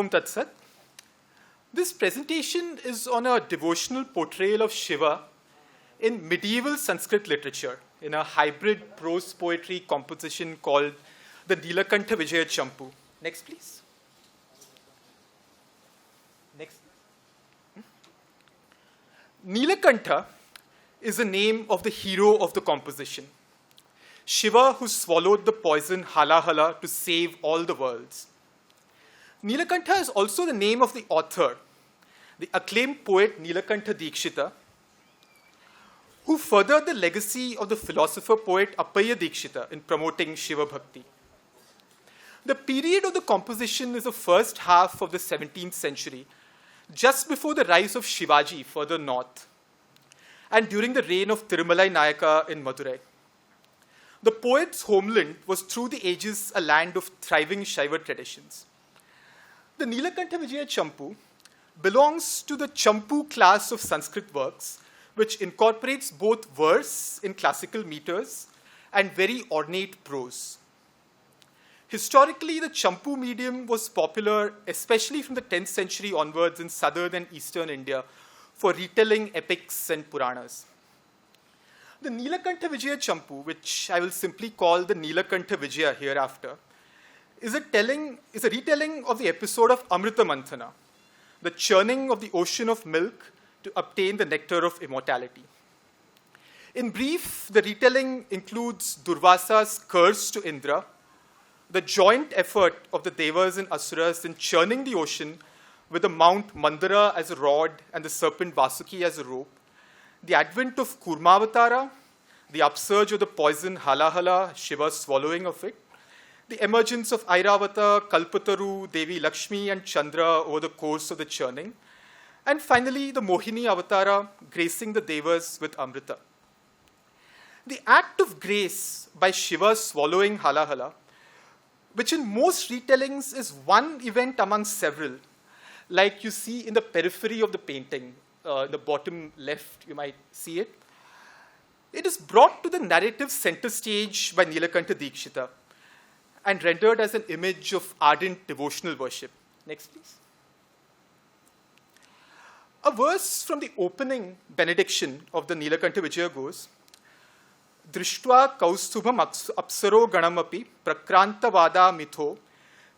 Om Tat Sat. This presentation is on a devotional portrayal of Shiva in medieval Sanskrit literature in a hybrid prose poetry composition called the Nīlakaṇṭhavijayacampū. Next, please. Next. Nīlakaṇṭha is the name of the hero of the composition, Shiva who swallowed the poison Halahala to save all the worlds. Nīlakaṇṭha is also the name of the author, the acclaimed poet Nīlakaṇṭhavijayacampū, who furthered the legacy of the philosopher-poet Appaya in promoting Shiva Bhakti. The period of the composition is the first half of the 17th century, just before the rise of Shivaji further north, and during the reign of Tirumalai Nayaka in Madurai. The poet's homeland was through the ages a land of thriving Śaiva traditions. The Nīlakaṇṭhavijayacampū belongs to the Champu class of Sanskrit works, which incorporates both verse in classical meters and very ornate prose. Historically, the Champu medium was popular, especially from the 10th century onwards in southern and eastern India, for retelling epics and Puranas. The Nīlakaṇṭhavijayacampū, which I will simply call the Nīlakaṇṭhavijaya hereafter, is a retelling of the episode of Amrita Manthana, the churning of the ocean of milk to obtain the nectar of immortality. In brief, the retelling includes Durvasa's curse to Indra, the joint effort of the Devas and Asuras in churning the ocean with the Mount Mandara as a rod and the serpent Vasuki as a rope, the advent of Kurmavatara, the upsurge of the poison Halahala, Shiva's swallowing of it, the emergence of Airavata, Kalpataru, Devi Lakshmi, and Chandra over the course of the churning, and finally the Mohini Avatara gracing the Devas with Amrita. The act of grace by Shiva swallowing Halahala, which in most retellings is one event among several, like you see in the periphery of the painting, the bottom left, you might see it. It is brought to the narrative center stage by Nīlakaṇṭhavijayacampū and rendered as an image of ardent devotional worship. Next, please. A verse from the opening benediction of the Nīlakaṇṭhavijaya goes, Drishtva kaustubham apsaro ganamapi prakranta vada mitho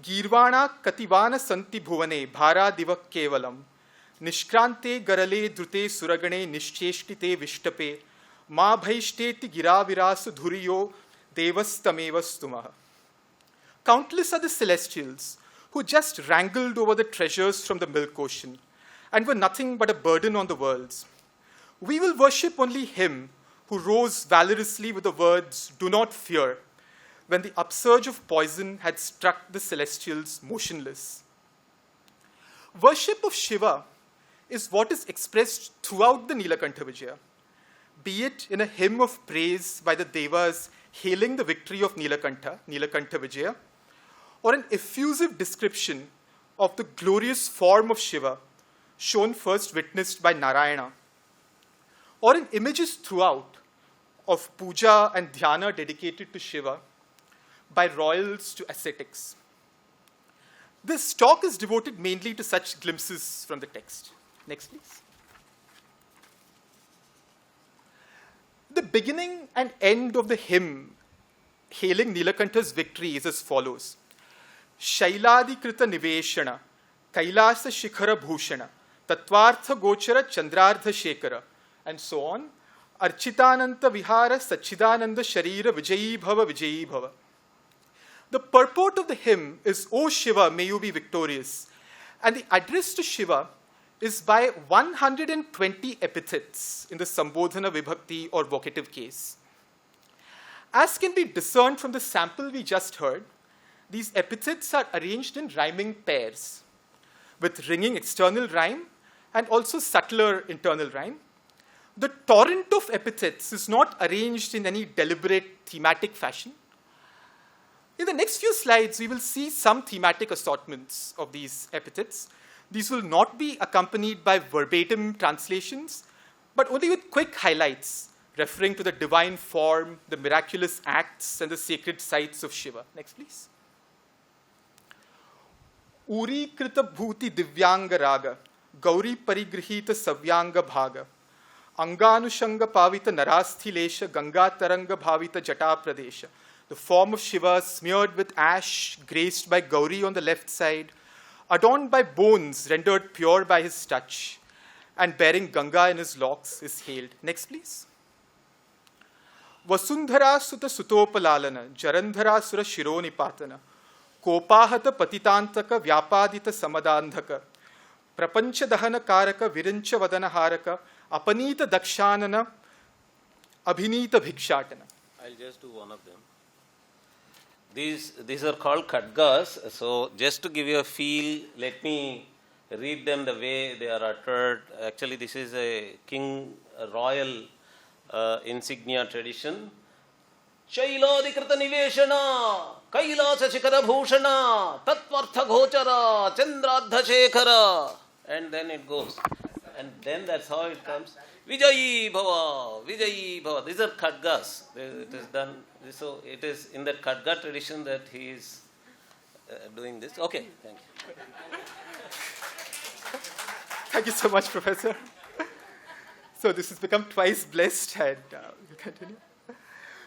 girvana kativana santi bhuvane bhara divak kevalam nishkrante garale drute suragane nishcheshtite vishtape ma bhaishteti giravirasu dhuriyo devastamevastumah. Countless are the celestials who just wrangled over the treasures from the milk ocean and were nothing but a burden on the worlds. We will worship only him who rose valorously with the words, "Do not fear," when the upsurge of poison had struck the celestials motionless. Worship of Shiva is what is expressed throughout the Nīlakaṇṭhavijaya, be it in a hymn of praise by the Devas hailing the victory of Nīlakaṇṭha, Nīlakaṇṭhavijaya, or an effusive description of the glorious form of Shiva, shown first witnessed by Narayana, or in images throughout of puja and dhyana dedicated to Shiva by royals to ascetics. This talk is devoted mainly to such glimpses from the text. Next, please. The beginning and end of the hymn hailing Nīlakaṇṭha's victory is as follows. Shailadikrita niveshana, kailasa shikhara bhushana, tatvartha gochara chandrardha shekara, and so on. Architananta vihara sachidananda sharira vijayi bhava. The purport of the hymn is, O Shiva, may you be victorious. And the address to Shiva is by 120 epithets in the Sambodhana Vibhakti or vocative case. As can be discerned from the sample we just heard, these epithets are arranged in rhyming pairs, with ringing external rhyme and also subtler internal rhyme. The torrent of epithets is not arranged in any deliberate thematic fashion. In the next few slides, we will see some thematic assortments of these epithets. These will not be accompanied by verbatim translations, but only with quick highlights referring to the divine form, the miraculous acts, and the sacred sites of Shiva. Next, please. Uri krita bhuti divyanga raga, Gauri parigrihita savyanga bhaga, Anganushanga pavita narasthilesha, Ganga taranga bhavita jata pradesha. The form of Shiva smeared with ash, graced by Gauri on the left side, adorned by bones rendered pure by his touch, and bearing Ganga in his locks is hailed. Next, please. Vasundhara suta sutopalalana, Jarandhara sura shironipatana, Kopahata patitantaka vyapadita samadandhaka, Prapancha dahana karaka virincha vadana haraka, Apanita dakshanana, Abhinita bhikshatana. I'll just do one of them. These are called khadgas. So just to give you a feel, let me read them the way they are uttered. Actually, this is a royal insignia tradition. Shailadikrita niveshana, kailasa shikara bhushana, tatvartha gochara, chandradha shekhara. And then it goes. And then that's how it comes. Vijayi bhava, Vijayi bhava. These are khadgas. It is done. So it is in that khadga tradition that he is doing this. Okay, thank you. Thank you so much, Professor. So this has become twice blessed, and we'll continue.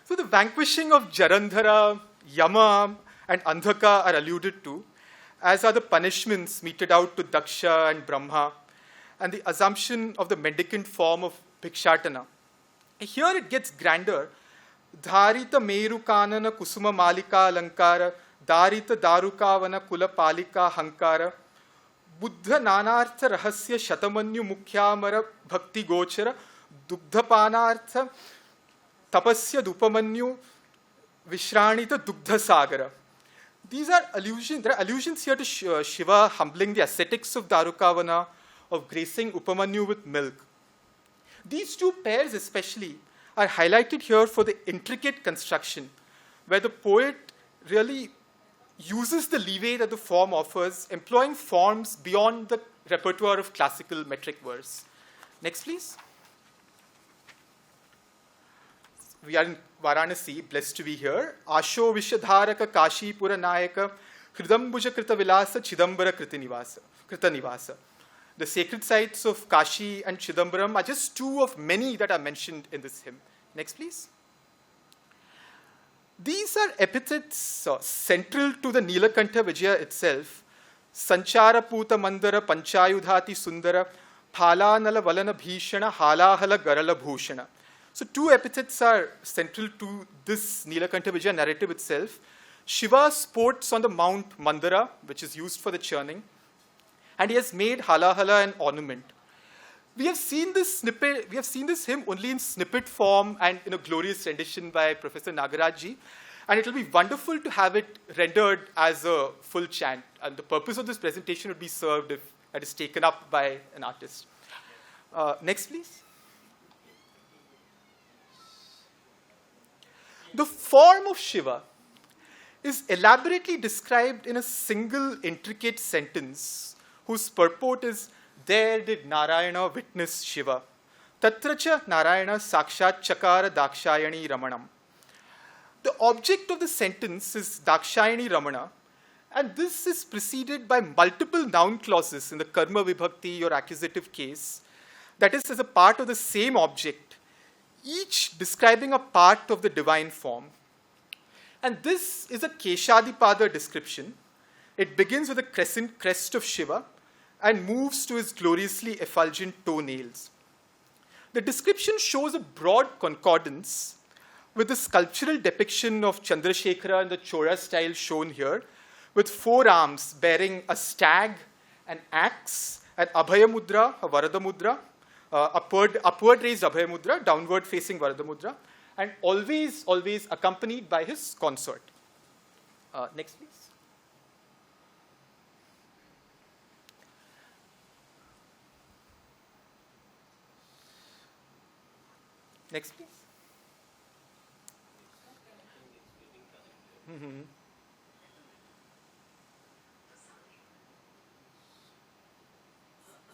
So the vanquishing of Jarandhara, Yama, and Andhaka are alluded to, as are the punishments meted out to Daksha and Brahma, and the assumption of the mendicant form of Bhikshatana. Here it gets grander. Dharita meru kanana kusuma malika alankara, Dharita darukavana kula palika hankara, Buddha nanartha rahasya shatamanyu mukhyamara bhakti gochara, Dugdhapanartha tapasya dupamanyu vishranita dugdha sagara. These are allusions. There are allusions here to Shiva humbling the ascetics of Darukavana, of gracing Upamanyu with milk. These two pairs especially are highlighted here for the intricate construction, where the poet really uses the leeway that the form offers, employing forms beyond the repertoire of classical metric verse. Next, please. We are in Varanasi, blessed to be here. Asho Vishadharaka Kashi Puranayaka Hridambuja Krita Vilasa Chidambara Krita Nivasa. The sacred sites of Kashi and Chidambaram are just two of many that are mentioned in this hymn. Next, please. These are epithets central to the Nīlakaṇṭhavijaya itself. Sanchara Puta Mandara Panchayudhati Sundara Phalanala Valana Bhishana Halahala Garala Bhushana. So two epithets are central to this Nīlakaṇṭhavijaya narrative itself. Shiva sports on the Mount Mandara, which is used for the churning, and he has made halahala an ornament. We have seen this hymn only in snippet form and in a glorious rendition by Professor Nagarajji, and it will be wonderful to have it rendered as a full chant. And the purpose of this presentation would be served if it is taken up by an artist. Next, please. The form of Shiva is elaborately described in a single intricate sentence whose purport is, there did Narayana witness Shiva. Tatracha Narayana sakshat chakara dakshayani ramanam. The object of the sentence is dakshayani ramana, and this is preceded by multiple noun clauses in the karma vibhakti or accusative case, that is, as a part of the same object, each describing a part of the divine form. And this is a Keshadipada description. It begins with a crescent crest of Shiva and moves to his gloriously effulgent toenails. The description shows a broad concordance with the sculptural depiction of Chandrasekhara in the Chora style shown here, with four arms bearing a stag, an axe, an Abhaya Mudra, a Varada Mudra, upward raised Abhaya Mudra, downward facing Varada Mudra, and always accompanied by his consort. Next, please. Next, please. Mm-hmm.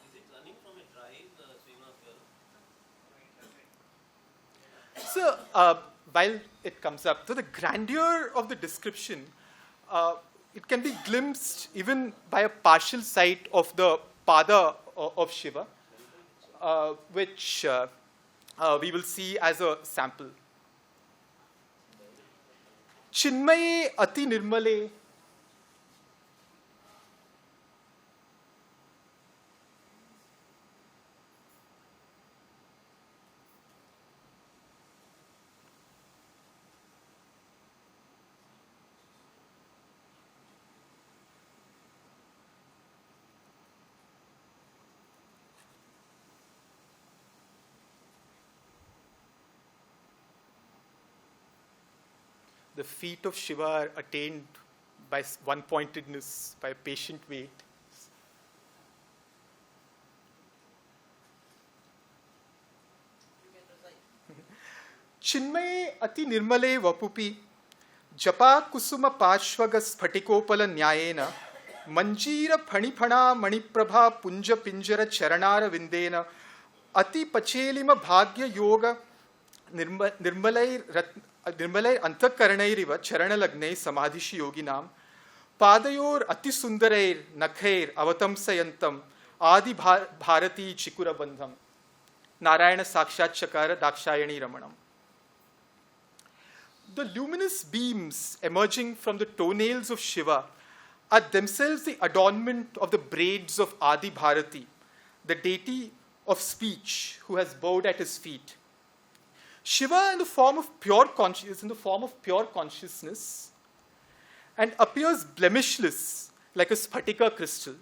Is it running from a drive, stream of fuel? So, while it comes up, so the grandeur of the description it can be glimpsed even by a partial sight of the pada of Shiva, which we will see as a sample. Chinmaye ati nirmale. The feet of Shiva are attained by one-pointedness, by a patient wait. Chinmaye ati nirmale vapupi, japa kusuma pashvaga sphatikopala nyayena, manjira phaniphana maniprabha punja pinjara charanara vindena, ati pachelima bhagya yoga nirmalai antakaranayriva charanalagnay samadhishi yoginam padayor atisundarair nakhair avatamsayantam adi bharati chikura bandham. Narayana sakshat chakara dakshayani ramanam. The luminous beams emerging from the toenails of Shiva are themselves the adornment of the braids of Adi Bharati, the deity of speech who has bowed at his feet. Shiva in the form of pure consciousness and appears blemishless like a sphatika crystal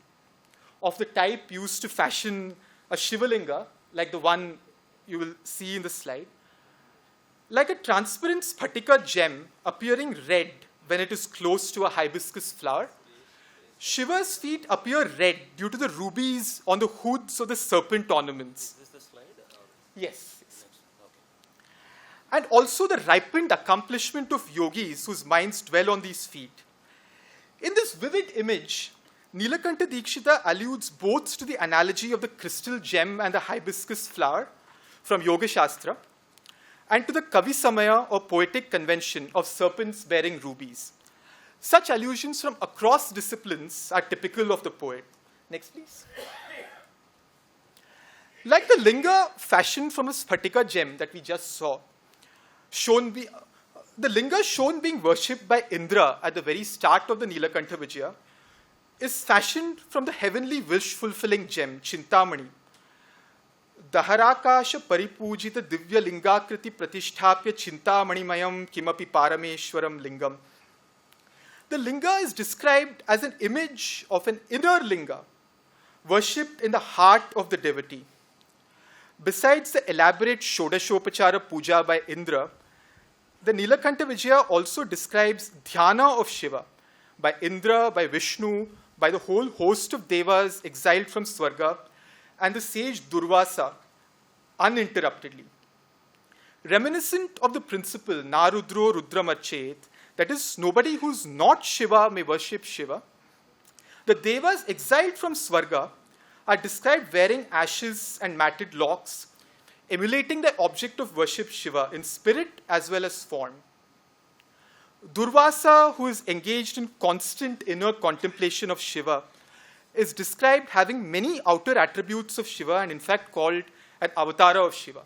of the type used to fashion a Shivalinga, like the one you will see in the slide, like a transparent sphatika gem appearing red when it is close to a hibiscus flower. Shiva's feet appear red due to the rubies on the hoods of the serpent ornaments. Is this the slide? Yes. And also the ripened accomplishment of yogis whose minds dwell on these feet. In this vivid image, Nīlakaṇṭhavijayacampū alludes both to the analogy of the crystal gem and the hibiscus flower from Yoga Shastra, and to the Kavi Samaya or poetic convention of serpents bearing rubies. Such allusions from across disciplines are typical of the poet. Next, please. Like the linga fashioned from a sphatika gem that we just saw, the linga shown being worshipped by Indra at the very start of the Nīlakaṇṭhavijaya is fashioned from the heavenly wish-fulfilling gem, Chintamani. Daharakasha paripujita divya lingakriti pratisthapya chintamanimayam kimapi parameshwaram lingam. The linga is described as an image of an inner linga, worshipped in the heart of the devotee. Besides the elaborate Shodashopachara puja by Indra, the Nīlakaṇṭhavijaya also describes dhyana of Shiva by Indra, by Vishnu, by the whole host of devas exiled from Swarga, and the sage Durvasa uninterruptedly. Reminiscent of the principle Narudro Rudramarchet, that is, nobody who's not Shiva may worship Shiva, the devas exiled from Swarga are described wearing ashes and matted locks, emulating the object of worship Shiva in spirit as well as form. Durvasa, who is engaged in constant inner contemplation of Shiva, is described having many outer attributes of Shiva and in fact called an avatara of Shiva.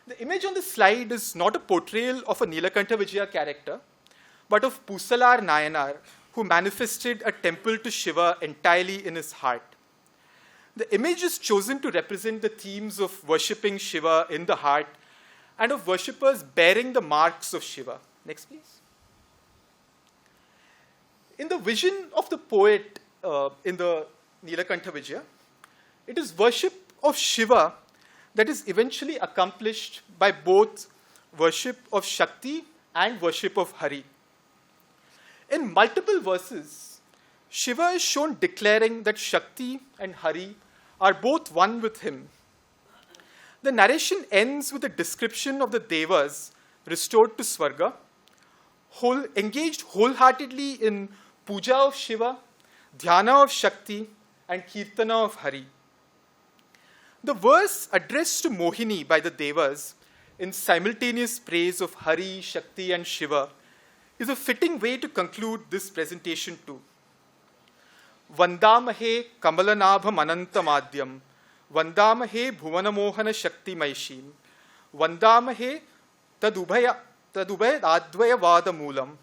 The image on the slide is not a portrayal of a Nīlakaṇṭhavijaya character, but of Pusalar Nayanar, who manifested a temple to Shiva entirely in his heart. The image is chosen to represent the themes of worshipping Shiva in the heart and of worshippers bearing the marks of Shiva. Next, please. In the vision of the poet in the Nīlakaṇṭhavijaya, it is worship of Shiva that is eventually accomplished by both worship of Shakti and worship of Hari. In multiple verses, Shiva is shown declaring that Shakti and Hari are both one with him. The narration ends with a description of the devas restored to Swarga, engaged wholeheartedly in puja of Shiva, dhyana of Shakti, and kirtana of Hari. The verse addressed to Mohini by the devas in simultaneous praise of Hari, Shakti, and Shiva is a fitting way to conclude this presentation too. Vandamahe Kamalanabham Anantamadyam, Vandamahe Bhuvanamohana Shakti Maishim, Vandamahe Tadubhaya Advaya Vadamulam,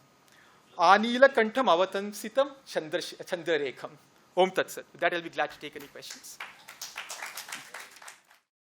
Nīlakaṇṭhavijayacampū Avatansitam Chandrarekham. Om Tat Sat. With that, I'll be glad to take any questions.